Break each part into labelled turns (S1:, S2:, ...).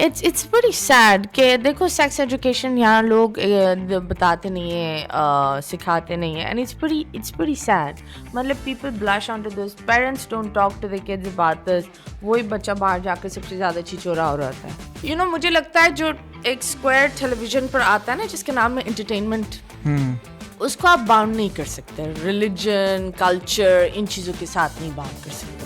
S1: It's pretty sad कि देखो sex education यहाँ लोग बताते नहीं है, सिखाते नहीं है, and it's pretty sad. मतलब people blush onto this. Parents don't talk to their kids about this. वही बच्चा बाहर जाकर सबसे ज़्यादा छिछोरा हो रहा है. मुझे लगता है जो एक स्क्वायर टेलीविजन पर आता है ना जिसके नाम है entertainment, उसको आप बाउंड नहीं कर सकते. रिलीजन, कल्चर, इन चीज़ों के साथ नहीं बाउंड कर सकते.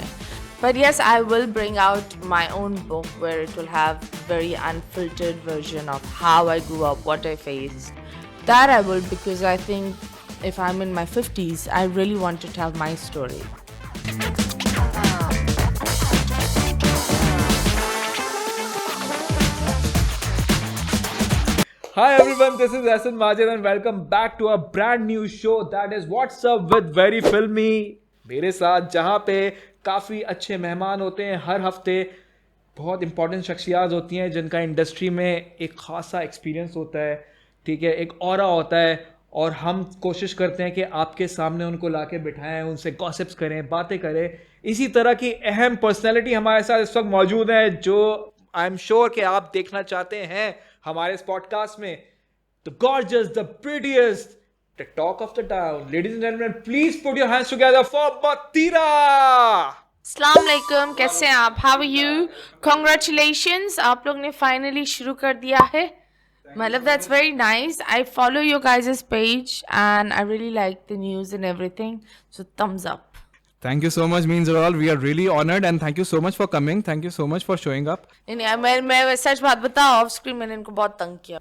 S1: But yes, I will bring out my own book where it will have very unfiltered version of how I grew up, what I faced. That I will, because I think if I'm in my 50s, I really want to tell my story.
S2: Hi everyone, this is Ahsan Majid and welcome back to a brand new show that is What's Up with Very Filmy. मेरे साथ जहाँ पे काफ़ी अच्छे मेहमान होते हैं हर हफ्ते, बहुत इंपॉर्टेंट शख्सियात होती हैं जिनका इंडस्ट्री में एक खासा एक्सपीरियंस होता है, ठीक है, एक ऑरा होता है, और हम कोशिश करते हैं कि आपके सामने उनको लाके बिठाएं, उनसे गॉसिप्स करें, बातें करें. इसी तरह की अहम पर्सनैलिटी हमारे साथ इस वक्त मौजूद है जो आई एम श्योर कि आप देखना चाहते हैं हमारे इस पॉडकास्ट में. The gorgeous, the prettiest, the talk of the town. Ladies and gentlemen, please put your hands together for Matheera.
S1: अस्सलाम वालेकुम, कैसे हैं आप? How are you? Congratulations, आप लोग ने फाइनली शुरू कर दिया है. मतलब that's very nice. I follow your guys' page and I really like the news and everything. So thumbs up.
S2: Thank you so much, means a lot. We are really honored and thank you so much for coming. Thank you so much for showing up.
S1: नहीं, मैं सच बात बताऊं, of screen मैंने इनको बहुत तंग किया.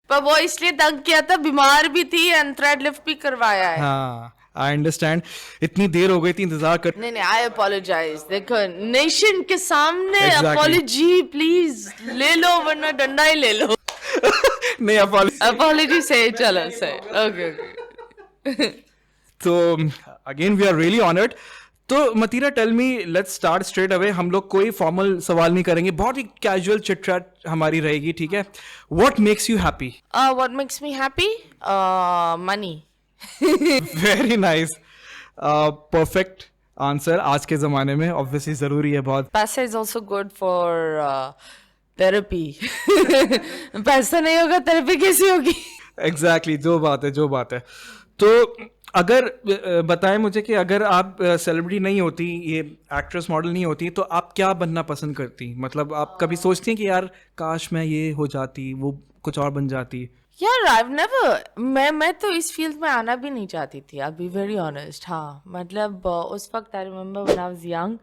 S1: पर वो इसलिए तंग किया था, बीमार भी थी एंड थ्रेड लिफ्ट भी करवाया है.
S2: हाँ, आई अंडरस्टैंड. इतनी देर हो गई थी इंतजार कर.
S1: नहीं, आई अपोलोजाइज. देखो, नेशन के सामने अपोलॉजी प्लीज ले लो, वरना डंडा ही ले लो.
S2: नहीं,
S1: अपोलॉजी से चलो से. ओके.
S2: तो again we are really honoured. तो मतीरा, tell me, let's start straight away. हम लोग कोई फॉर्मल सवाल नहीं करेंगे, बहुत ही कैजुअल चिट चैट हमारी रहेगी, ठीक है? What makes you happy?
S1: What makes me happy? Money.
S2: Very nice, perfect answer. आज के जमाने में ऑब्वियसली जरूरी है बहुत.
S1: पैसा is also good for therapy. पैसा नहीं होगा थेरेपी कैसी होगी?
S2: एग्जैक्टली, जो बात है. तो अगर बताएं मुझे कि अगर आप सेलिब्रिटी नहीं होती, ये एक्ट्रेस मॉडल नहीं होती, तो आप क्या बनना पसंद करती? मतलब आप कभी सोचती हैं कि यार काश मैं ये हो जाती, वो कुछ और बन जाती?
S1: यार I've never, मैं तो इस फील्ड में आना भी नहीं चाहती थी. I'll be very honest. हाँ, मतलब उस वक्त I remember when I was young,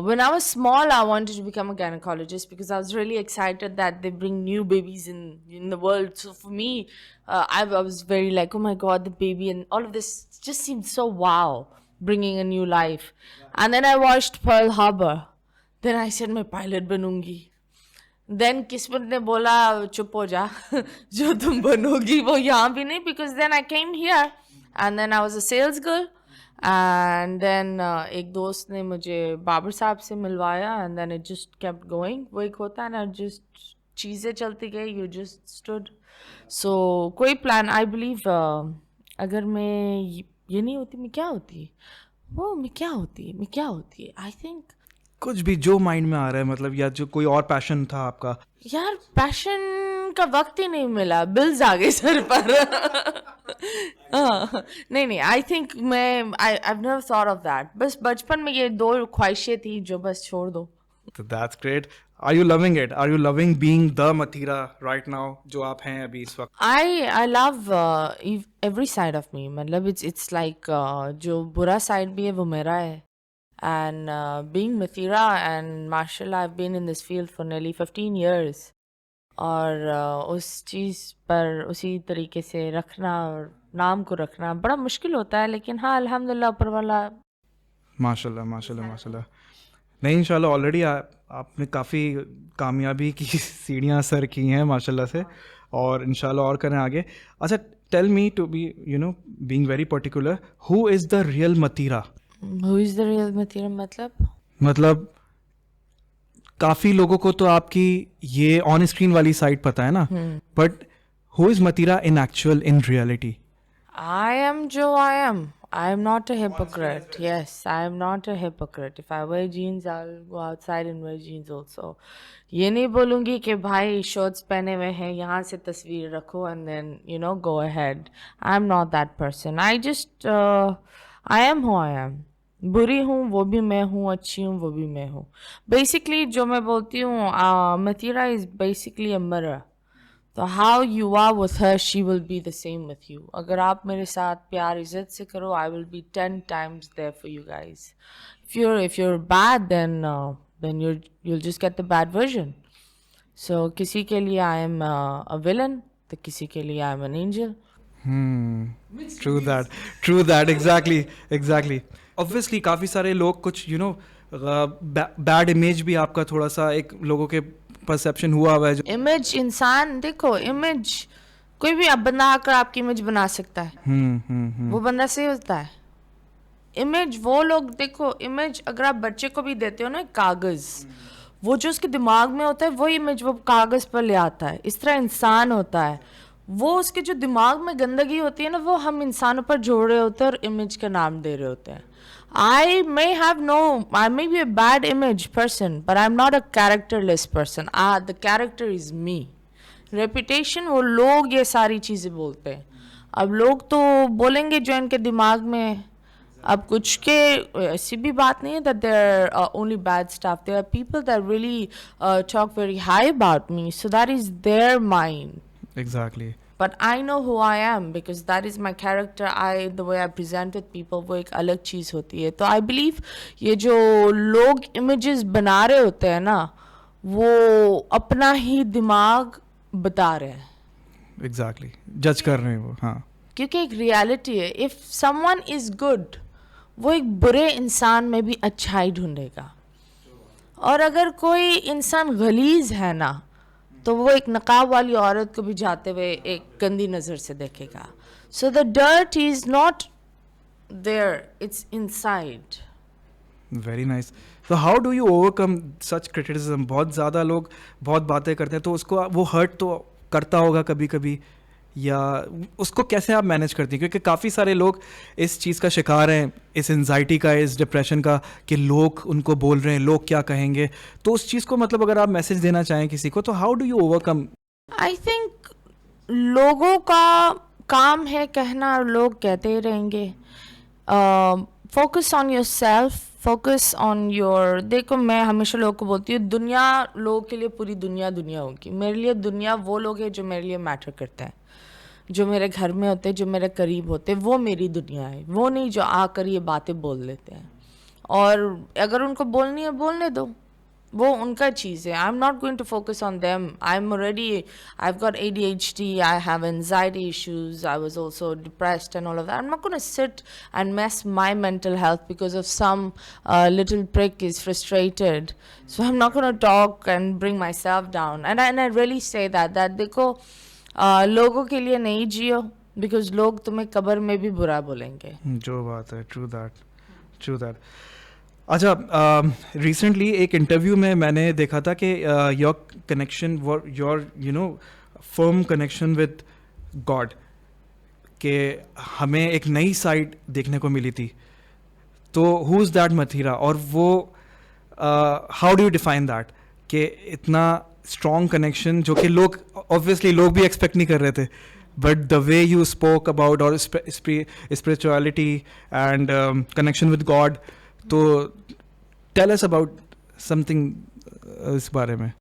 S1: when I was small, I wanted to become a gynecologist because I was really excited that they bring new babies in the world. So for me, I was very like, oh my God, the baby and all of this just seemed so wow, bringing a new life. And then I watched Pearl Harbor. Then I said, मैं pilot बनूंगी. Then किस्मत ने बोला चुप हो जा, जो तुम बनोगी वो यहाँ भी नहीं. Because then I came here and then I was a sales girl. And then एक दोस्त ने मुझे बाबर साहब से मिलवाया and then it just kept going. वो एक होता है ना, just चीज़ें चलती गई, you just stood. So कोई प्लान, I believe अगर मैं ये नहीं होती, मैं क्या होती? मैं क्या होती? I think
S2: कुछ भी जो माइंड में आ रहा है, मतलब, या जो कोई और पैशन था आपका?
S1: यार पैशन का वक्त ही नहीं मिला, बिल्स आ गए सर पर. नहीं, I think I've never thought of that. बस बचपन में ये दो ख्वाहिशें थी जो बस छोड़ दो.
S2: That's great. Are you loving it? Are you loving being the Matheera right now, जो आप हैं अभी इस वक्त?
S1: I love every side of me. मतलब it's like जो बुरा side भी है वो मेरा है. And being Matheera, and mashallah, I've been in this field for nearly 15 years. और उस चीज़ पर उसी तरीके से रखना और नाम को रखना बड़ा मुश्किल होता है, लेकिन हाँ अल्हम्दुलिल्लाह ऊपर वाला.
S2: माशाल्लाह. नहीं, इंशाल्लाह ऑलरेडी आपने काफ़ी कामयाबी की सीढ़ियाँ सर की हैं माशाल्लाह से, और इंशाल्लाह और करें आगे. अच्छा, tell me, to be being very particular, who is the real Matheera?
S1: Who is the real Matheera?
S2: मतलब काफ़ी लोगों को तो आपकी ये ऑन स्क्रीन वाली साइड पता है ना, but who is Matheera in actual, in reality?
S1: I am जो I am. I am not a hypocrite. Yes, I am not a hypocrite. If I wear jeans, I'll go outside and wear jeans also. ये नहीं बोलूँगी कि भाई shorts पहने हुए हैं यहाँ से तस्वीर रखो and then go ahead. I'm not that person. I am who I am. बुरी हूँ वो भी मैं हूँ, अच्छी हूँ वो भी मैं हूँ. Basically जो मैं बोलती हूँ, Mathira is basically a mirror. तो how you are with her, she will be the same with you. अगर आप मेरे साथ प्यार इज्जत से करो, I will be 10 times there for you guys. If you're bad, then you'll just get the bad version. So किसी के लिए I am a villain, तो किसी के लिए I am an angel.
S3: True that exactly obviously काफ़ी सारे लोग कुछ बैड इमेज भी आपका थोड़ा सा एक लोगों के परसेप्शन हुआ है जो
S1: Image इंसान देखो, image कोई भी अब बंदा आकर आपकी इमेज बना सकता है. वो बंदा सही होता है. इमेज वो लोग देखो, इमेज अगर आप बच्चे को भी देते हो ना कागज, वो जो उसके दिमाग में होता है वो इमेज वो कागज पर ले आता है. इस तरह इंसान होता है, वो उसके जो दिमाग में गंदगी होती है ना, वो हम इंसानों पर जोड़ रहे होते हैं और इमेज का नाम दे रहे होते हैं. I may be a bad image person, but I'm not a characterless person. The character is me. Reputation वो लोग ये सारी चीज़ें बोलते हैं. अब लोग तो बोलेंगे जो इनके दिमाग में. अब कुछ के ऐसी भी बात नहीं है that they're only bad stuff. There are people that really talk very high about me. So that is their mind.
S3: Exactly
S1: But I know who I am because that is my character. The way I present with people वो एक अलग चीज़ होती है. तो I believe ये जो लोग images बना रहे होते हैं ना, वो अपना ही दिमाग बता रहे हैं.
S3: एग्जैक्टली जज कर रहे हैं वो. हाँ
S1: क्योंकि एक रियलिटी है. If someone is good, वो एक बुरे इंसान में भी अच्छाई ढूंढेगा. और अगर कोई इंसान गलीज है ना, तो वो एक नकाब वाली औरत को भी जाते हुए एक गंदी नज़र से देखेगा. So the dirt is not there, it's inside.
S3: Very nice. तो how do you overcome such criticism? बहुत ज़्यादा लोग बहुत बातें करते हैं तो उसको वो हर्ट तो करता होगा कभी कभी, या उसको कैसे आप मैनेज करती हैं? क्योंकि काफ़ी सारे लोग इस चीज़ का शिकार हैं, इस एनजाइटी का, इस डिप्रेशन का, कि लोग उनको बोल रहे हैं, लोग क्या कहेंगे. तो उस चीज़ को मतलब अगर आप मैसेज देना चाहें किसी को, तो how do you overcome?
S1: I think लोगों का काम है कहना और लोग कहते ही रहेंगे. Focus on your self, focus on your. देखो मैं हमेशा लोगों को बोलती हूँ, दुनिया लोगों के लिए पूरी दुनिया होगी. मेरे लिए दुनिया वो लोग हैं जो मेरे लिए मैटर करते हैं, जो मेरे घर में होते हैं, जो मेरे करीब होते हैं, वो मेरी दुनिया है. वो नहीं जो आकर ये बातें बोल लेते हैं. और अगर उनको बोलनी है बोलने दो, वो उनका चीज़ है. I am not going to focus on them. I am already, I have got ADHD, I have anxiety issues, I was also depressed and all of that. I am not going to sit and mess my mental health because of some little prick is frustrated. So I'm not going to talk and bring myself down. And I really say that देखो लोगों के लिए नहीं जियो, because लोग तुम्हें कब्र में भी बुरा बोलेंगे.
S3: जो बात है, ट्रू दैट. अच्छा, रिसेंटली एक इंटरव्यू में मैंने देखा था कि your connection, your firm connection with God, कि हमें एक नई साइड देखने को मिली थी. तो हु इज़ दैट मथीरा? और वो how do you define that, कि इतना स्ट्रॉन्ग कनेक्शन जो कि लोग ऑब्वियसली लोग भी एक्सपेक्ट नहीं कर रहे थे, but the way you spoke about और spirituality and connection with God. तो टेल अस अबाउट समथिंग इस बारे में.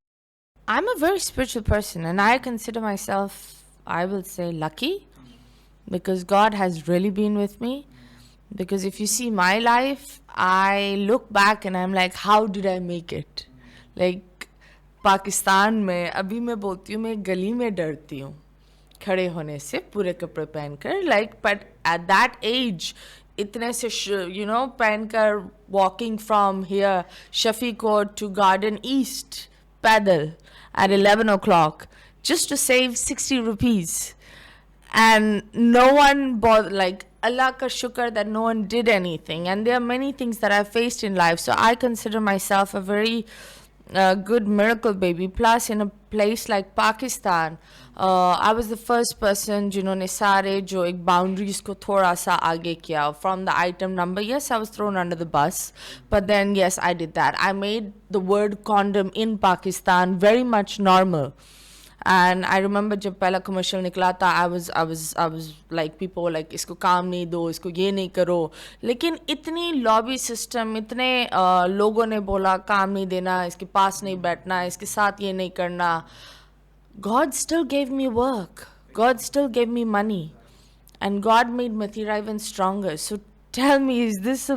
S1: I'm a very spiritual person and I consider myself, I will say, lucky because God has really been with me. Because if you see my life, I look back and I'm like, how did I make it? Like, Pakistan में अभी मैं बोलती हूँ, मैं गली में डरती हूँ खड़े होने से पूरे कपड़े पहनकर. Like but at that age इतने से पहनकर walking from here Shafi Court to Garden East पैदल at 11 o'clock just to save 60 rupees. And no one bothered, like Allah ka shukr that no one did anything. And there are many things that I've faced in life. So I consider myself a very a good miracle baby. Plus, in a place like Pakistan, I was the first person जिन्होंने सारे जो एक boundaries को थोड़ा सा आगे किया. From the item number, yes, I was thrown under the bus, but then yes, I did that. I made the word condom in Pakistan very much normal. And I remember जब पहला commercial निकला था, I was like, people were like, इसको काम नहीं दो, इसको ये नहीं करो. लेकिन इतनी lobby system, इतने लोगों ने बोला काम नहीं देना, इसके पास नहीं बैठना, इसके साथ ये नहीं करना. God still gave me work. God still gave me money. And God made Mathura even stronger. So tell me, this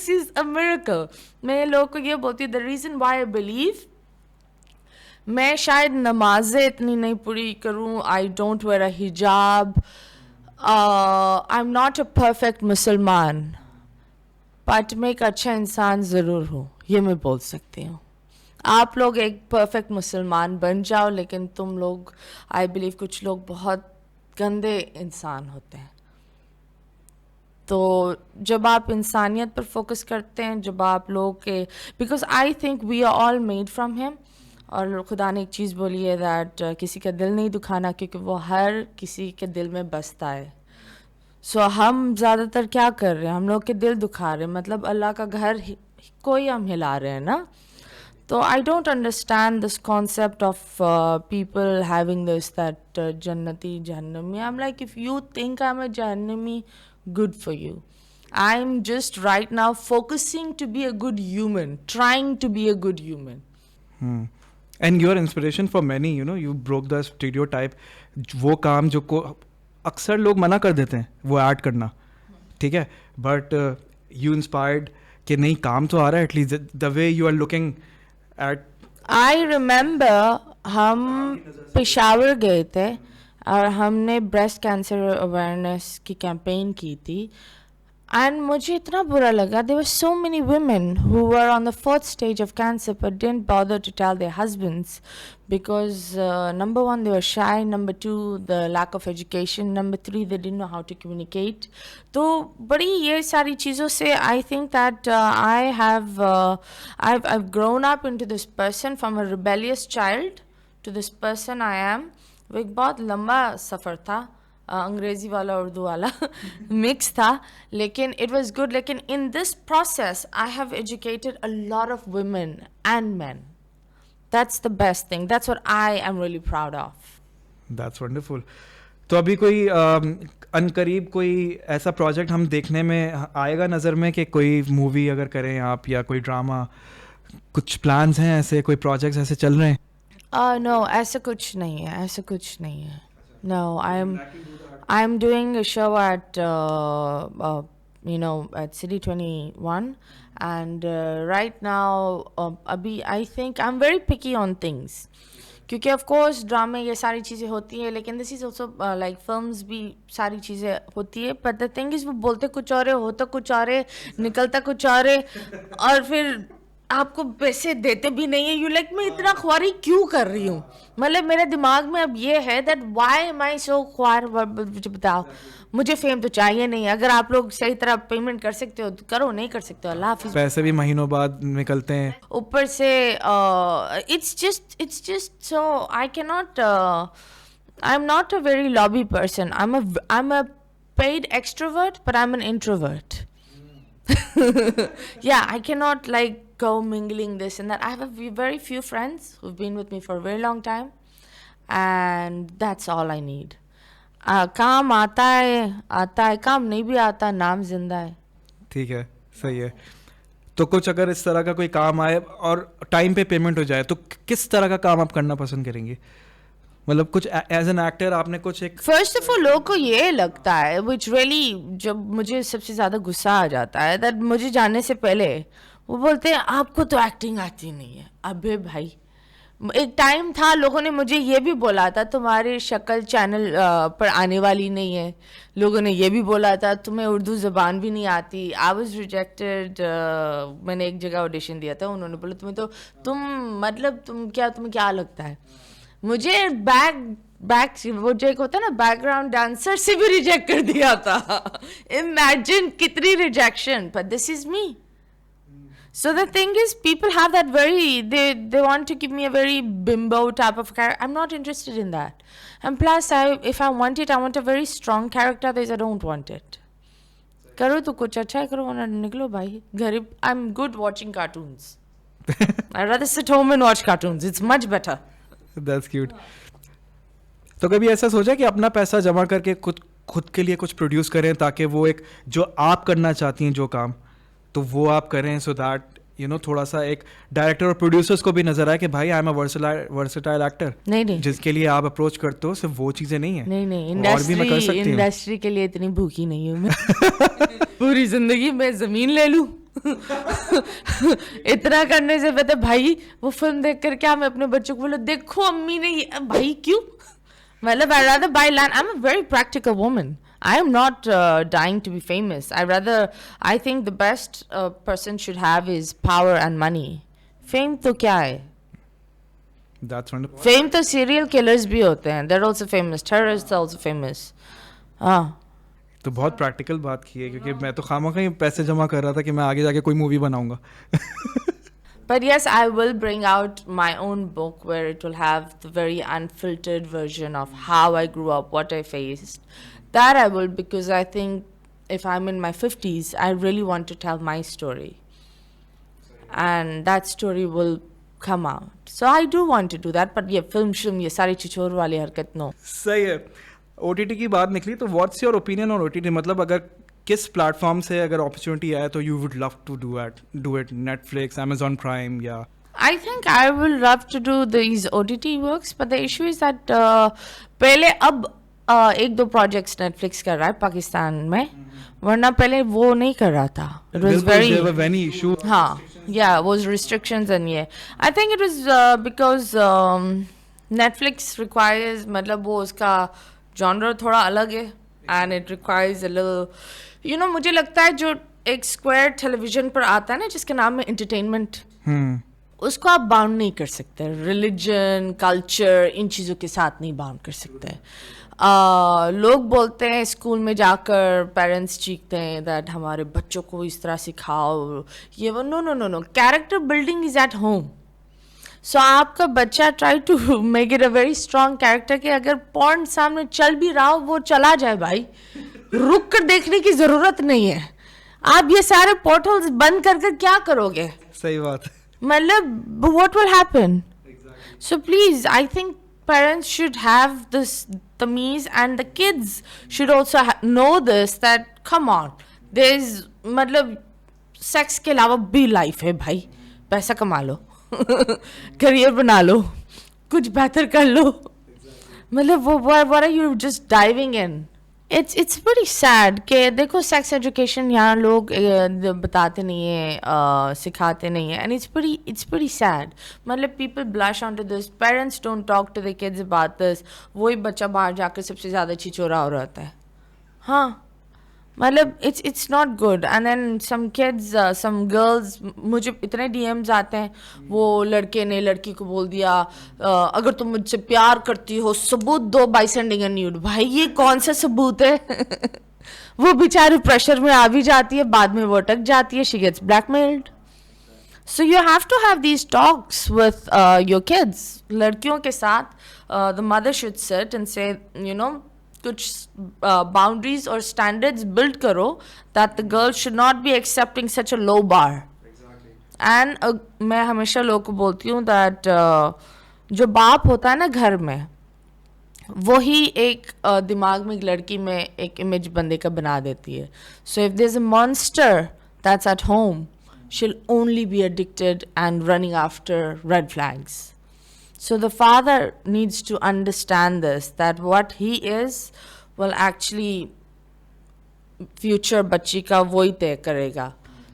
S1: is a miracle. मैं लोगों को ये बोलती हूँ, the reason why I believe, मैं शायद नमाज़ें इतनी नहीं पूरी करूँ, I don't wear a hijab, I'm not a perfect मुसलमान, but मैं एक अच्छा इंसान ज़रूर हूँ, ये मैं बोल सकती हूँ. आप लोग एक परफेक्ट मुसलमान बन जाओ, लेकिन तुम लोग, आई बिलीव, कुछ लोग बहुत गंदे इंसान होते हैं. तो जब आप इंसानियत पर फोकस करते हैं, जब आप लोग के, because I think we are all made from him. और खुदा ने एक चीज़ बोली है दैट किसी का दिल नहीं दुखाना, क्योंकि वो हर किसी के दिल में बसता है. सो हम ज़्यादातर क्या कर रहे हैं, हम लोग के दिल दुखा रहे हैं, मतलब अल्लाह का घर कोई हम हिला रहे हैं ना. So I don't understand this concept of people having this, that Jannati, Jahannami. I'm like, if you think I'm a Jahannami, good for you. I'm just right now focusing to be a good human, trying to be a good human.
S3: And you're inspiration for many, you know, you broke the stereotype. वो काम जो को अक्सर लोग मना कर देते हैं वो ऐड करना, ठीक है, but you inspired कि नहीं काम तो आ रहा है, at least the way you are looking at.
S1: I remember हम पेशावर गए थे और हमने ब्रेस्ट कैंसर अवेयरनेस की कैंपेन की थी. And मुझे इतना बुरा लगा, there were so many women who were on the 4th stage of cancer but didn't bother to tell their husbands because number one, they were shy, number two, the lack of education, number three, they didn't know how to communicate. तो बड़ी ये सारी चीज़ों से I think that I've grown up into this person, from a rebellious child to this person I am. वो एक बहुत लंबा सफ़र था, अंग्रेज़ी वाला उर्दू वाला मिक्स था, लेकिन it was good. लेकिन in this process I have educated a lot of women and men. That's the best thing. That's what I am really proud of.
S3: That's wonderful. तो अभी कोई अनकरीब कोई ऐसा प्रोजेक्ट हम देखने में आएगा नज़र में कि कोई मूवी अगर करें आप या कोई ड्रामा, कुछ प्लान्स हैं ऐसे, कोई प्रोजेक्ट्स ऐसे चल रहे हैं?
S1: No, ऐसा कुछ नहीं है, ऐसा कुछ नहीं है. No, I'm doing a show at at City 21, and right now abhi I think I'm very picky on things, क्योंकि of course ड्रामे ये सारी चीज़ें होती है, लेकिन this is also like films भी सारी चीज़ें होती है, but the thing is वो बोलते कुछ और है, होता कुछ और है, निकलता कुछ और है, और फिर आपको पैसे देते भी नहीं है. यू लाइक मैं इतना ख्वारी क्यों कर रही हूँ, मतलब मेरे दिमाग में अब ये है दैट व्हाई एम आई सो ख्वार. बताओ, मुझे फेम तो चाहिए नहीं. अगर आप लोग सही तरह पेमेंट कर सकते हो तो करो, नहीं कर सकते हो अल्लाह हाफिज़.
S3: पैसे भी महीनों बाद निकलते हैं
S1: ऊपर से. It's just so I can not, I am not a very lobby person. I am a paid extrovert but I am an introvert. Yeah, I cannot like go mingling this and that. I have very few friends who've been with me for a very long time, and that's all I need. काम आता है, काम नहीं भी आता, नाम जिंदा है.
S3: ठीक है, सही है. तो कुछ अगर इस तरह का कोई काम आए और टाइम पे पेमेंट हो जाए तो किस तरह का काम आप करना पसंद करेंगे? मतलब कुछ एज एन एक्टर आपने कुछ एक,
S1: फर्स्ट ऑफ ऑल लोगों को ये लगता है, विच रियली, जब मुझे सबसे ज़्यादा गुस्सा आ जाता है, दैट मुझे जानने से पहले वो बोलते हैं आपको तो एक्टिंग आती नहीं है. अबे भाई, एक टाइम था लोगों ने मुझे ये भी बोला था तुम्हारी शक्ल चैनल पर आने वाली नहीं है. लोगों ने ये भी बोला था तुम्हें उर्दू ज़बान भी नहीं आती. I was rejected. मैंने एक जगह ऑडिशन दिया था, उन्होंने बोला तुम्हें क्या लगता है. मुझे बैक वो जो एक होता है ना बैकग्राउंड डांसर से भी रिजेक्ट कर दिया था. इमेजिन कितनी rejection. But this is me. So the thing is, people have that they want to give me a very bimbo type of character. I'm not interested in that. And plus, if I want it, I want a very strong character. Otherwise, I don't want it. करो तो कुछ अच्छा करो, वरना निकलो भाई घर. I'm good watching cartoons. I'd rather sit home and watch cartoons. It's much better.
S3: That's cute. तो कभी ऐसा सोचा कि अपना पैसा जमा करके खुद के लिए कुछ प्रोड्यूस करें, ताकि वो एक जो आप करना चाहती हैं जो काम, तो वो आप करें, सो दैट यू नो थोड़ा सा एक डायरेक्टर और प्रोड्यूसर्स को भी नजर आए कि भाई I am a versatile actor.
S1: नहीं
S3: जिसके लिए आप अप्रोच करते हो सिर्फ वो चीजें नहीं है.
S1: नहीं,
S3: और भी मैं कर सकती हूँ.
S1: इंडस्ट्री के लिए इतनी भूखी नहीं हूँ मैं. पूरी जिंदगी में जमीन ले लूं. इतना करने से पहले भाई वो फिल्म देख कर क्या मैं अपने बच्चों को बोलूं देखो अम्मी ने भाई क्यों, मतलब I rather buy land. I'm a very practical woman. I am not dying to be famous. I think the best person should have is power and money. Fame तो क्या है?
S3: That's wonderful.
S1: Fame तो serial killers भी होते हैं. They're also famous. Terrorists are also famous. हाँ.
S3: तो बहुत प्रैक्टिकल बात की है, क्योंकि मैं तो खामखा ही पैसे जमा कर रहा था कि मैं आगे जाके कोई मूवी बनाऊंगा.
S1: But yes, I will bring out my own book where it will have the very unfiltered version of how I grew up, what I faced. That I will, because I think if I'm in my 50s, I really want to tell my story. And that story will come out. So I do want to do that, but ये film ये सारी चिचोर वाली हरकत no.
S3: सही है. OTT की बात निकली तो what's your opinion on OTT, मतलब अगर किस प्लेटफॉर्म से अगर अपॉर्चुनिटी आए तो you would love to do it, Netflix, Amazon Prime या?
S1: I think I will love to do these OTT works, but the issue is that पहले अब एक दो प्रोजेक्ट्स नेटफ्लिक्स कर रहा है पाकिस्तान में, वरना पहले वो नहीं कर रहा था. It was very
S3: issue.
S1: हाँ, yeah, it was restrictions and yeah. I think it was because Netflix requires, मतलब वो उसका genre थोड़ा अलग है, and it requires a little, you know, मुझे लगता है जो एक स्क्वायर टेलीविजन पर आता है ना जिसका नाम है एंटरटेनमेंट, उसको आप बाउंड नहीं कर सकते. रिलीजन, कल्चर, इन चीज़ों के साथ नहीं बाउंड कर सकते. लोग बोलते हैं स्कूल में जाकर पेरेंट्स चीखते हैं दैट हमारे बच्चों को इस तरह सिखाओ ये वो. No, character building is at home. So आपका बच्चा try to make it a very strong character कि अगर पॉर्न सामने चल भी रहा हो वो चला जाए भाई, रुक कर देखने की जरूरत नहीं है. आप ये सारे पोर्टल्स बंद कर क्या करोगे?
S3: सही बात.
S1: मतलब what will happen? So please, I think parents should have this tameez, and the kids should also know this, that come on, there's मतलब सेक्स के अलावा भी लाइफ है भाई. पैसा कमा लो, करियर बना लो, कुछ बेहतर कर लो. मतलब वो what are you just diving in? It's pretty sad कि देखो सेक्स एजुकेशन यहाँ लोग बताते नहीं है, सिखाते नहीं है, and it's pretty sad. मतलब people blush onto this, parents don't talk to their kids about this. वही बच्चा बाहर जाकर सबसे ज़्यादा छिचोरा हो रहता है. हाँ, मतलब it's not good. And then some kids, some girls, मुझे इतने DMs आते हैं, वो लड़के ने लड़की को बोल दिया अगर तुम मुझसे प्यार करती हो सबूत दो by sending a nude. भाई ये कौन सा सबूत है? वो बेचारी प्रेशर में आ भी जाती है, बाद में वो अटक जाती है, she gets blackmailed. So you have to have these talks with your kids. लड़कियों के साथ the mother should sit and say, you know, कुछ boundaries or standards build करो that the girl should not be accepting such a low bar. Exactly. And मैं हमेशा लोगों को बोलती हूँ that जो बाप होता है ना घर में, वही एक दिमाग में एक लड़की में एक इमेज बंदे का बना देती है. So if there's a monster that's at home, she'll only be addicted and running after red flags. So the father needs to understand this, that what he is will actually future बच्ची का वही तय करेगा.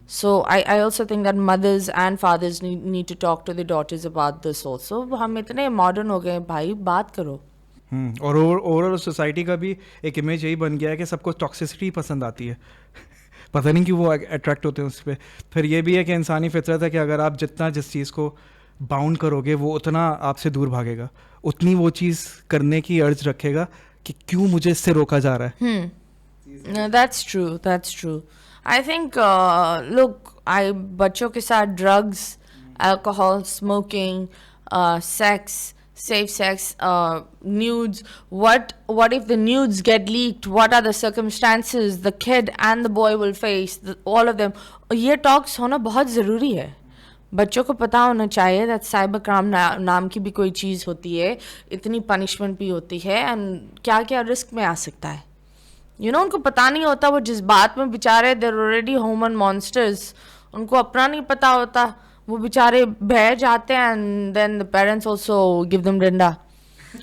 S1: So I also think that mothers and fathers need to talk to their daughters about this also. हम इतने modern हो गए भाई, बात करो.
S3: और ओवरऑल सोसाइटी का भी एक इमेज यही बन गया है कि सबको टॉक्सिसिटी पसंद आती है. पता नहीं क्यों वो अट्रैक्ट होते हैं उस पर. फिर ये भी है कि इंसानी फितरत है कि अगर आप जितना जिस चीज़ को बाउंड करोगे वो उतना आपसे दूर भागेगा, उतनी वो चीज़ करने की अर्ज रखेगा कि क्यों मुझे इससे रोका जा रहा है.
S1: No, that's true. I think look, बच्चों के साथ drugs, alcohol, smoking, sex, safe sex, nudes. What if the nudes get leaked? What are the circumstances the kid and the boy will face? All of them. ये talks होना बहुत ज़रूरी है. बच्चों को पता होना चाहिए that साइबर क्राइम नाम की भी कोई चीज़ होती है, इतनी पनिशमेंट भी होती है, एंड क्या क्या रिस्क में आ सकता है. उनको पता नहीं होता, वो जिस बात में बेचारे देर ऑलरेडी ह्यूमन मॉन्स्टर्स, उनको अपना नहीं पता होता, वो बेचारे बह जाते हैं, and then the parents also give them डंडा.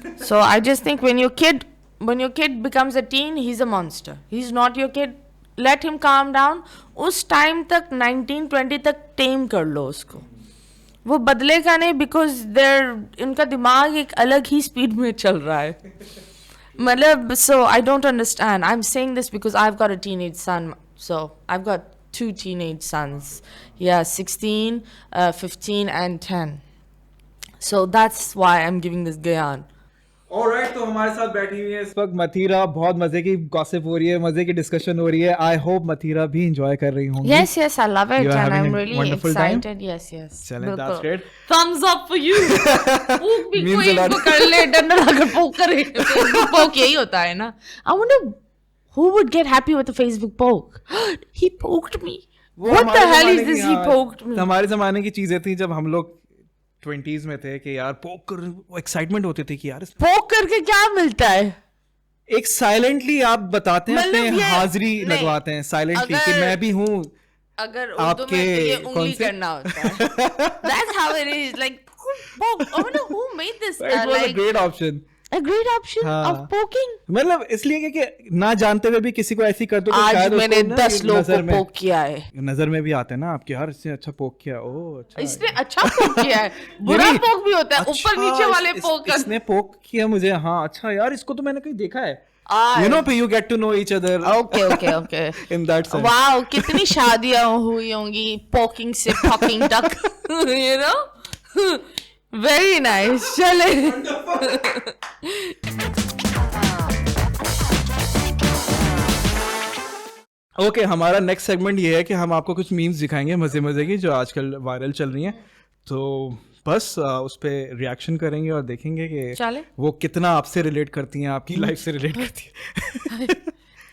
S1: So I just think when your kid becomes a teen, he's a monster. He's not your kid. Let him calm down. उस टाइम तक 19-20 तक टेम कर लो उसको, वो बदलेगा नहीं, बिकॉज इनका दिमाग एक अलग ही स्पीड में चल रहा है. मतलब, so I don't understand. I'm saying this because I've got a teenage son. So I've got 2 teenage sons. Yeah, 16, 15 and 10. So that's why I'm giving this Gyan.
S2: Alright, तो हमारे साथ बैठी हुई है इस वक्त मथीरा. बहुत मजे की गॉसिप हो रही है, मजे की डिस्कशन हो रही है. आई होप मथीरा भी एंजॉय कर रही होंगी.
S1: Yes, I love it,
S2: You are
S1: and
S2: having
S1: I'm
S2: a
S1: really
S2: wonderful time?
S1: excited. Yes.
S2: चलें, that's great.
S1: Thumbs up for you. पोक भी
S2: Means
S1: कोई
S2: a lot.
S1: इनको कर ले, डंडा लगाकर पोक करे. पोक यही होता है ना. I wonder who would get happy with a Facebook poke. He poked me. What the hell is this? He poked me.
S3: हमारे जमाने की चीजें थी जब हम लोग 20s में थे कि यार पोक कर, वो एक्साइटमेंट होती थी कि यार
S1: पोक करके क्या मिलता है?
S3: एक साइलेंटली आप बताते हैं,
S1: मतलब
S3: अपने
S1: ये-
S3: हाजिरी
S1: नहीं,
S3: लगवाते हैं साइलेंटली कि
S1: अगर-
S3: मैं भी हूँ.
S1: अगर उर्दू में
S3: आपके
S1: तो ये
S3: कौन
S1: उंगली
S3: से?
S1: करना होता है. That's how it is. Like poke. I wonder who made this.
S3: It was a
S1: Like
S3: great option.
S1: a great option
S3: हाँ.
S1: of poking.
S3: मतलब इसलिए कि ना जानते हुए भी किसी को ऐसी कर दो तो
S1: आज
S3: शायद
S1: मैंने
S3: उसको ना
S1: 10 लोगों
S3: नजर
S1: को
S3: में-
S1: पोक किया है.
S3: नजर में भी आते हैं ना आपके, यार इसने अच्छा पोक किया. ओह अच्छा,
S1: इसने अच्छा पोक किया है. बुरा
S3: नहीं,
S1: पोक भी होता है, ऊपर
S3: अच्छा,
S1: नीचे वाले
S3: इस-
S1: पोक.
S3: इसने पोक किया मुझे. हाँ अच्छा यार, इसको तो मैंने कहीं देखा है.
S1: Ah,
S3: You know, you get to know each other
S1: okay.
S3: in that sense.
S1: Wow, कितनी शादियां हुई होंगी पोकिंग से fucking तक. You know? Very nice. चले.
S3: ओके, हमारा नेक्स्ट सेगमेंट ये है कि हम आपको कुछ मीम्स दिखाएंगे मजे मजे की जो आजकल वायरल चल रही हैं. तो बस उस पे रिएक्शन करेंगे और देखेंगे कि
S1: चले.
S3: वो कितना आपसे रिलेट करती हैं, आपकी लाइफ से रिलेट करती है.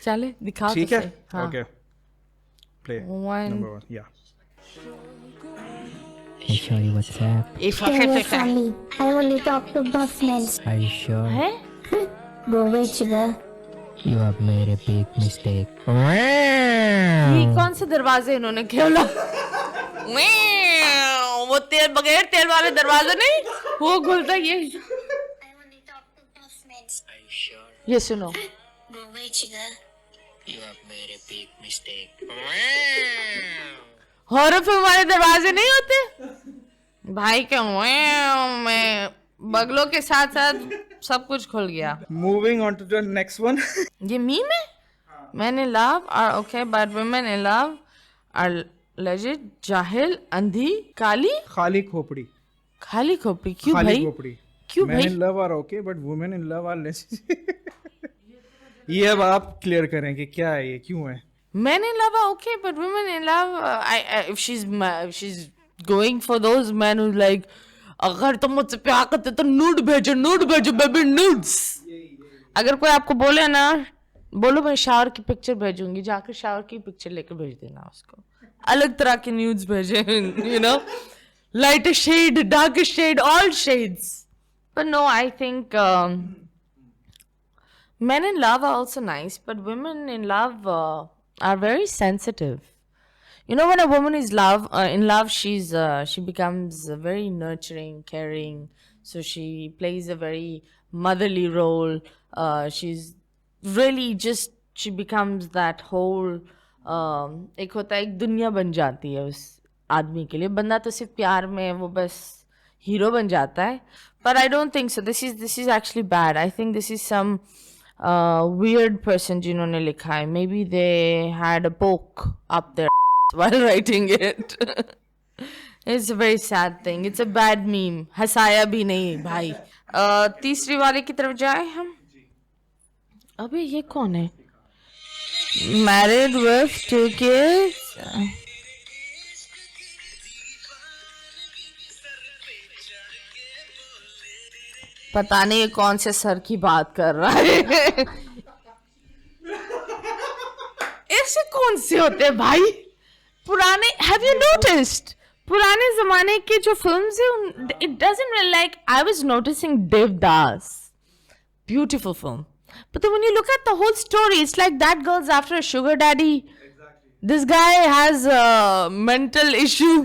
S1: चले दिखा.
S3: ठीक है,
S1: हाँ.
S3: Okay, play
S1: One.
S3: नंबर 1. या
S4: Hey, shorty, what's up?
S1: If
S5: Stay away from me. I only talk to busmen.
S4: Are you sure?
S1: है?
S5: Go away, sugar.
S4: You have made a big mistake.
S1: ये कौन से दरवाजे इन्होंने खोला? वो तेल बगैर तेल वाले दरवाजे नहीं, वो खुलता ये.
S5: I only talk to busmen.
S4: Are you sure?
S1: ये सुनो.
S5: Go away, sugar.
S4: You have made a big mistake.
S1: Horror film वाले दरवाजे नहीं होते भाई के. मैं बगलों के साथ साथ सब कुछ खुल गया.
S3: Moving on to the next one.
S1: ये मीम है. Men in love are okay, but women in love are legit जाहिल, अंधी, काली,
S3: खाली खोपड़ी.
S1: खाली खोपड़ी. क्यों
S3: खाली
S1: भाई?
S3: खोपड़ी.
S1: क्यों
S3: Men
S1: भाई?
S3: in love are okay, but women in love are less. ये अब आप क्लियर करें कि क्या है ये, क्यों है.
S1: Men in love are okay, but women in love, if she's going for those men who like, अगर तुम मुझसे प्यार करते तो नूड भेजो बेबी नूड्स. अगर कोई आपको बोले ना, बोलो मैं शावर की पिक्चर भेजूंगी, जाकर शावर की पिक्चर लेकर भेज देना उसको. अलग तरह के न्यूड्स भेजे, you know, lighter shade, darker shade, all shades. But no, I think men in love are also nice, but women in love are very sensitive. You know, when a woman is in love, she becomes very nurturing, caring. So she plays a very motherly role. She's really just, she becomes that whole एक होता है, एक दुनिया बन जाती है उस आदमी के लिए. बंदा तो सिर्फ प्यार में वो बस हीरो बन जाता है. But I don't think so. This is actually bad. I think this is some weird person जिन्होंने लिखा है. Maybe they had a poke up their while writing it. It's a very sad thing. It's a bad meme. हंसाया भी नहीं भाई. तीसरी वाले की तरफ जाए हम. अबे ये कौन है? Married with 2 kids. पता नहीं ये कौन से सर की बात कर रहा है ऐसे कौन से होते हैं भाई पुराने हैव यू नोटिस्ड पुराने जमाने के जो फिल्म्स है it doesn't really like I was noticing Devdas beautiful film but then when you look at the whole story it's like that girl's after a sugar daddy this guy has a mental issue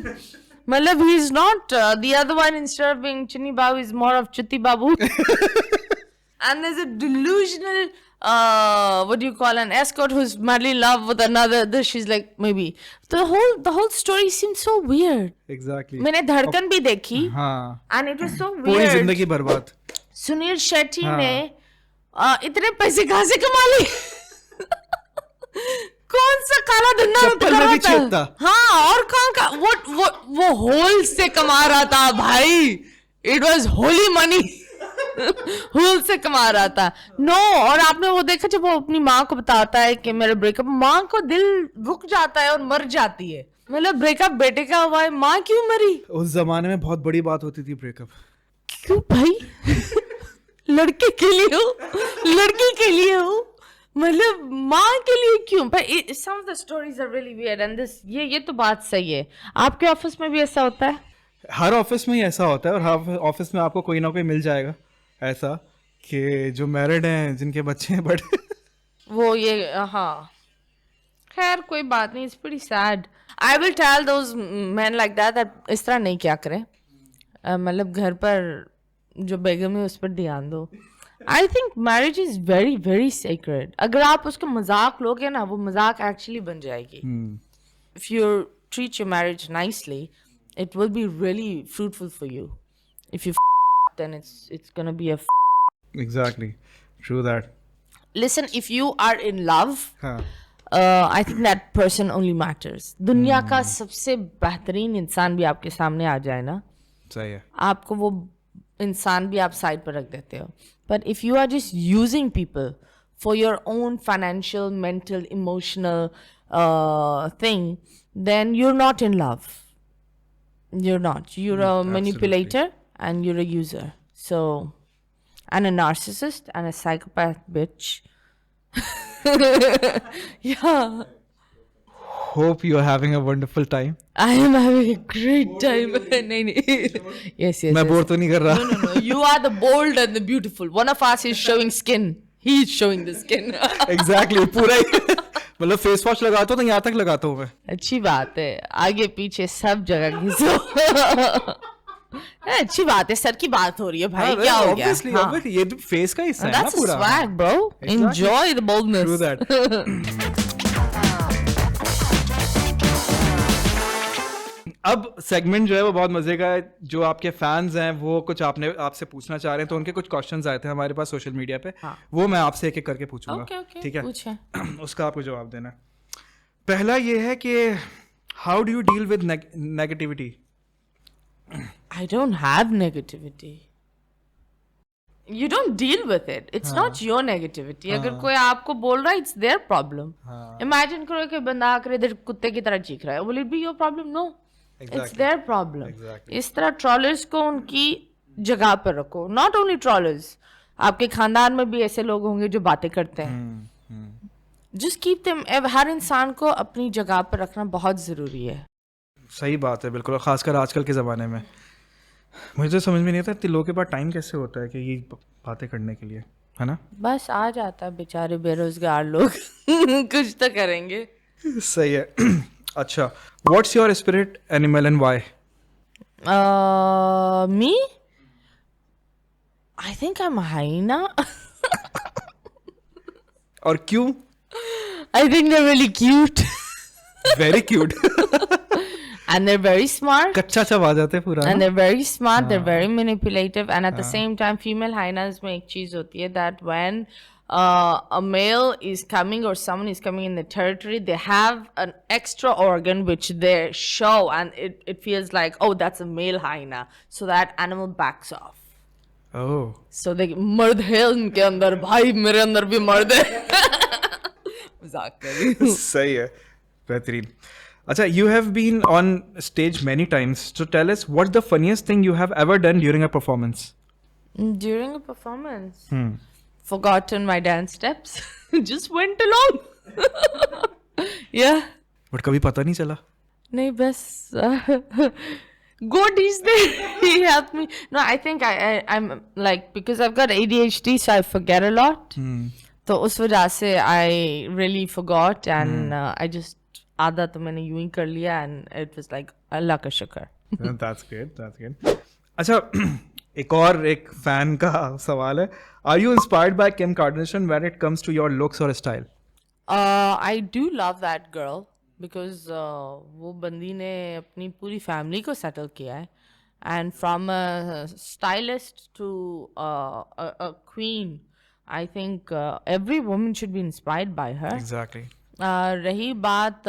S1: Malab he's not the other one instead of being Chinni Babu is more of Chutti Babu and there's a delusional what do you call an escort who's madly in love with another this she's like maybe the whole story seemed so weird
S3: exactly
S1: मैंने धड़कन भी देखी
S3: हाँ
S1: and it was so
S3: पूरी
S1: weird
S3: जिंदगी बर्बाद
S1: सुनील शेट्टी ने इतने पैसे कहाँ से कमा लिए कौन सा काला धंधा
S3: चप्पल
S1: कर
S3: में
S1: रहा
S3: भी छेदता।
S1: था हाँ और कहाँ का वो होल से कमा रहा था भाई इट वाज होली मनी होल से कमा रहा था नो और आपने वो देखा जब वो अपनी माँ को बताता है कि मेरा ब्रेकअप माँ को दिल रुक जाता है और मर जाती है मतलब ब्रेकअप बेटे का हुआ है माँ क्यों मरी
S3: उस जमाने में बहुत बड़ी बात होती थी ब्रेकअप
S1: क्यों भाई लड़के के लिए हो लड़की के लिए हो मतलब माँ के लिए क्यों पर some of the stories are really weird and this ये तो बात सही है आपके ऑफिस में भी ऐसा होता है
S3: हर ऑफिस में ही ऐसा होता है और हर ऑफिस में आपको कोई ना कोई मिल जाएगा ऐसा कि जो मैरिड हैं जिनके बच्चे हैं बड़े
S1: वो ये हाँ खैर कोई बात नहीं it's pretty sad I will tell those man like that इस तरह नहीं क्या करें मतलब घर पर जो बेगम है उस पर ध्यान दो I think marriage is very very sacred अगर आप उसका मजाक लोगे ना वो मजाक एक्चुअली बन जाएगी if you treat your marriage nicely it will be really fruitful for you if you then it's gonna be a
S3: exactly true that
S1: listen if you are in love
S3: हाँ
S1: I think that person only matters दुनिया का सबसे बेहतरीन इंसान भी आपके सामने आ जाए ना
S3: सही है
S1: आपको वो इंसान भी आप साइड पर रख देते हो but if you are just using people for your own financial mental emotional thing then you're not in love you're not you're a manipulator and you're a user so and a narcissist and a psychopath bitch yeah
S3: hope you are having a wonderful time
S1: I am having a great time nahi yes
S3: मैं bore तो नहीं कर रहा
S1: no you are the bold and the beautiful one of us is showing skin he is showing the skin
S3: exactly पूरा ही मतलब face wash लगाता हूँ तो यहाँ तक लगाता हूँ मैं
S1: अच्छी बात है आगे पीछे सब जगह घिसो अच्छी बात है सर की बात हो रही है भाई क्या हो गया
S3: Obviously, obviously, ये तो फेस का हिस्सा है ना
S1: That's a
S3: पूरा
S1: swag, bro. Enjoy the boldness.
S3: True that. अब सेगमेंट जो है वो बहुत मजे का है जो आपके फैंस हैं वो कुछ आपसे पूछना चाह रहे हैं तो उनके कुछ क्वेश्चंस आए थे हमारे पास सोशल मीडिया पे वो मैं आपसे एक एक करके पूछूंगा
S1: Okay,
S3: ठीक है
S1: पूछे.
S3: उसका आपको जवाब देना है पहला ये है कि how do you deal with negativity
S1: I don't have negativity. You don't deal with it. It's not your negativity. अगर कोई आपको बोल रहा है, it's their problem. Imagine करो कि बंदा आकर इधर कुत्ते की तरह चीख रहा है. Will it be your problem? No. It's their problem. इस तरह ट्रॉलर्स को उनकी जगह पर रखो. Not only trollers. आपके खानदान में भी ऐसे लोग होंगे जो बातें करते हैं. Just keep them. हर इंसान को अपनी जगह पर रखना बहुत जरूरी है.
S3: सही बात है बिल्कुल खासकर आजकल के ज़माने में मुझे तो समझ में नहीं आता इतने लोगों के पास टाइम कैसे होता है कि ये बातें करने के लिए है ना
S1: बस आ जाता है बेचारे बेरोजगार लोग कुछ तो करेंगे
S3: सही है अच्छा what's your spirit animal and why
S1: me I think I'm a hyena
S3: और क्यों
S1: I think they're really cute
S3: very cute
S1: and they're very smart
S3: कच्चा चबा जाते हैं पूरा
S1: and they're very smart they're very manipulative and at the same time female hyenas में एक चीज होती है that when a male is coming or someone is coming in the territory they have an extra organ which they show and it feels like oh that's a male hyena so that animal backs off
S3: oh
S1: so they मर्द है उनके अंदर भाई मेरे अंदर भी मर्द है मजाक कर रही हूँ
S3: सही है बेहतरीन अच्छा you have been on stage many times so tell us what's the funniest thing you have ever done during a performance
S1: During a performance, forgotten my dance steps, just went along. Yeah.
S3: But कभी पता नहीं चला.
S1: नहीं बस God is there. He helped me. No, I think I'm like, because I've got ADHD, so I forget a lot. तो उस वजह से I really forgot and I just आधा तो मैंने यूं ही कर लिया and it was like अल्लाह का शुक्र.
S3: That's good. अच्छा, एक फैन का सवाल है. Are you inspired by Kim Kardashian when it comes to your looks or style?
S1: I do love that girl because वो बंदी ने अपनी पूरी फैमिली को सेटल किया है and from a stylist to a queen, I think every woman should be inspired by her.
S3: Exactly.
S1: रही बात,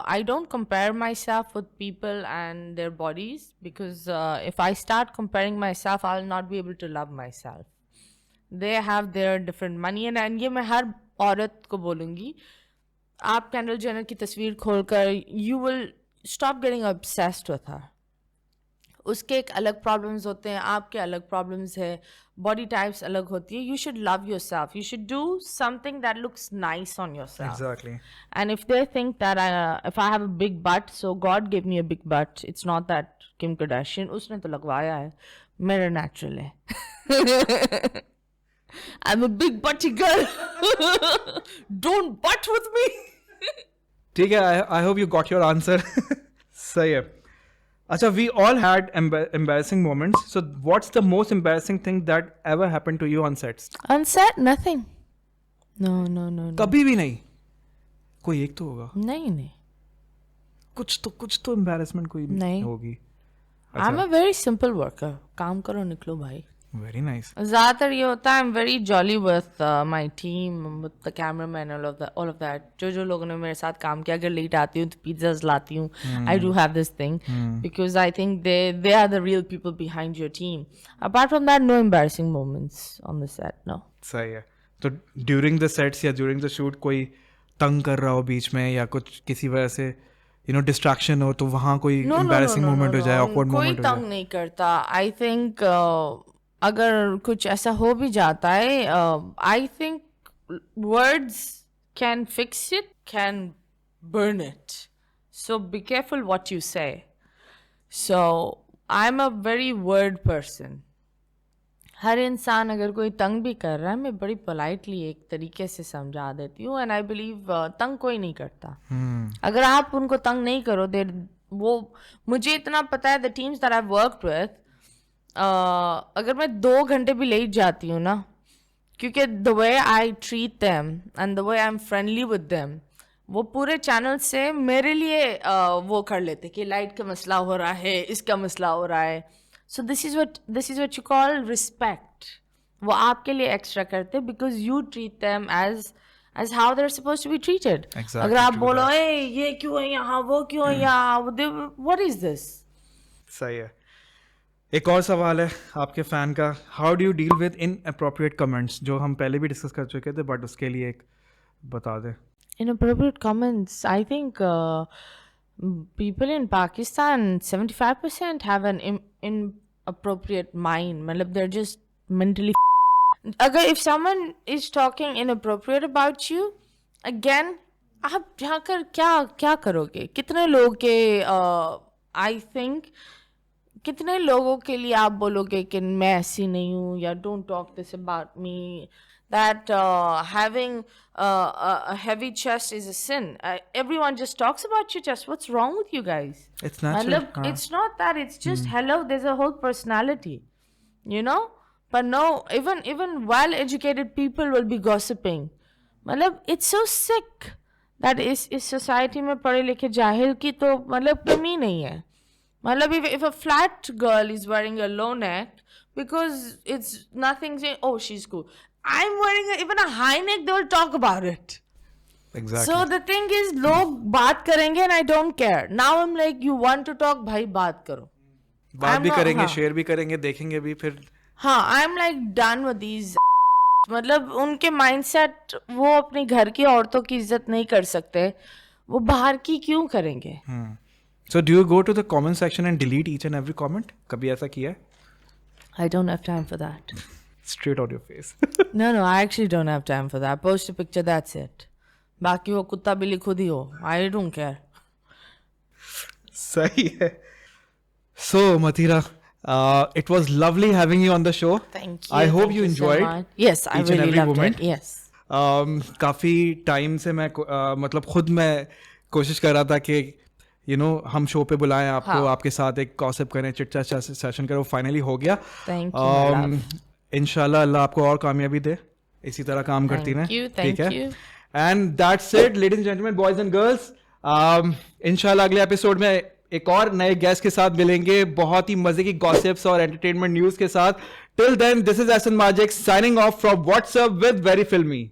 S1: I don't compare myself with people and their bodies because if I start comparing myself, I'll not be able to love myself. They have their different money and ये मैं हर औरत को बोलूँगी, आप candle Jenner की तस्वीर खोलकर you will stop getting obsessed with her. उसके एक अलग प्रॉब्लम्स होते हैं, आपके अलग प्रॉब्लम्स है, बॉडी टाइप्स अलग होती है. You should love yourself, you should do something that looks nice on yourself.
S3: Exactly.
S1: And if they think that if I have a big butt, so God gave me a big butt, it's not that Kim Kardashian, उसने तो लगवाया है, मेरा natural है. I'm a big butty girl. Don't butt with me.
S3: ठीक है, I hope you got your answer. सही है. अच्छा, we all had embarrassing moments. So what's the most embarrassing thing that ever happened to you on sets?
S1: On set, nothing. No.
S3: कभी भी नहीं. कोई एक तो होगा.
S1: नहीं.
S3: कुछ तो embarrassment कोई
S1: नहीं.
S3: होगी.
S1: I'm a very simple worker. काम करो निकलो भाई.
S3: Very nice.
S1: ज़्यादातर ये होता है I'm very jolly with my team, with the cameraman, all of that. जो लोगों ने मेरे साथ काम किया, अगर लेट आती हूँ तो pizzas लाती हूँ. I do have this thing because I think they are the real people behind your team. Apart from that, no embarrassing moments on the set. No.
S3: सही है. तो during the sets या during the shoot कोई तंग कर रहा हो बीच में या कुछ किसी वजह से distraction हो तो वहाँ कोई embarrassing moment हो जाए, awkward moment हो
S1: कोई तंग
S3: जाए.
S1: नहीं करता. I think अगर कुछ ऐसा हो भी जाता है, I think words can fix it, can burn it. So be careful what you say. So I'm a very word person. हर इंसान अगर कोई तंग भी कर रहा है, मैं बड़ी पोलाइटली एक तरीके से समझा देती हूँ and I believe तंग कोई नहीं करता. अगर आप उनको तंग नहीं करो, वो मुझे इतना पता है, the teams that I've worked with, अगर मैं 2 घंटे भी लेट जाती हूँ ना, क्योंकि the way I treat them and the way I am friendly with them, वो पूरे चैनल से मेरे लिए वो कर लेते कि लाइट का मसला हो रहा है, इसका मसला हो रहा है. So this is what you call respect. वो आपके लिए एक्स्ट्रा करते because you treat them as how they're supposed to be treated.
S3: Exactly,
S1: अगर आप
S3: true
S1: बोलो
S3: that.
S1: ए ये क्यों है यहाँ, वो क्यों है यहाँ, what is this?
S3: सही है. एक और सवाल है आपके फैन का. How do you deal with inappropriate comments, जो हम पहले भी डिस्कस कर चुके थे बट उसके लिए एक बता दे.
S1: Inappropriate comments, I think people in Pakistan, 75% have an inappropriate mind. मतलब they're just mentally अगर if someone is talking inappropriate about you, again आप जाकर क्या करोगे? कितने लोग के I think कितने लोगों के लिए आप बोलोगे कि मैं ऐसी नहीं हूँ या don't talk this about me, that having a heavy chest is a sin. Everyone just talks about your chest. What's wrong with you guys?
S3: It's natural.
S1: मतलब, it's not that, it's just hello, there's a whole personality, you know? But no, even well-educated people will be gossiping. मतलब it's so sick that इस society में पढ़े लिखे जाहिल की तो मतलब कमी नहीं है. मतलब if a flat girl is wearing a low neck because it's nothing saying, oh she's cool, I'm wearing even a high neck, they will talk about it.
S3: Exactly.
S1: So the thing is, लोग बात करेंगे and I don't care. Now I'm like, you want to talk, भाई बात करो.
S3: बात भी करेंगे,
S1: हाँ.
S3: शेयर भी करेंगे, देखेंगे भी फिर.
S1: हाँ, I'm like done with these. मतलब उनके माइंडसेट, वो अपनी घर की औरतों की इज्जत नहीं कर सकते, वो बाहर की क्यों करेंगे?
S3: So do you go to the comment section and delete each and every comment? कभी ऐसा किया है?
S1: I don't have time for that.
S3: Straight on your face.
S1: No, I actually don't have time for that. Post a picture, that's it. बाकी वो कुत्ता बिल्ली खुद ही हो. I don't care.
S3: सही है. So Mathira, it was lovely having you on the show.
S1: Thank you.
S3: I hope
S1: Thank
S3: you
S1: so
S3: enjoyed
S1: much. Yes, I
S3: each and
S1: really
S3: every
S1: loved
S3: moment.
S1: it. Yes.
S3: काफ़ी time से मैं मतलब खुद मैं कोशिश कर रहा था कि हम शो पे बुलाएं आपको,
S1: हाँ.
S3: आपके साथ एक गॉसिप करें, चिट चैट सेशन करें. वो फाइनली हो गया.
S1: Thank you, my love.
S3: इंशाल्लाह अल्लाह आपको और कामयाबी दे, इसी तरह काम करती
S1: Thank
S3: रहें.
S1: you,
S3: ठीक
S1: thank
S3: है.
S1: you.
S3: And that's it ladies and gentleman, boys and girls. इंशाल्लाह अगले एपिसोड में एक और नए गेस्ट के साथ मिलेंगे, बहुत ही मजे की गॉसिप्स और एंटरटेनमेंट न्यूज के साथ. Till then, this is Ehsan माजिक signing off from WhatsApp with very फिल्मी.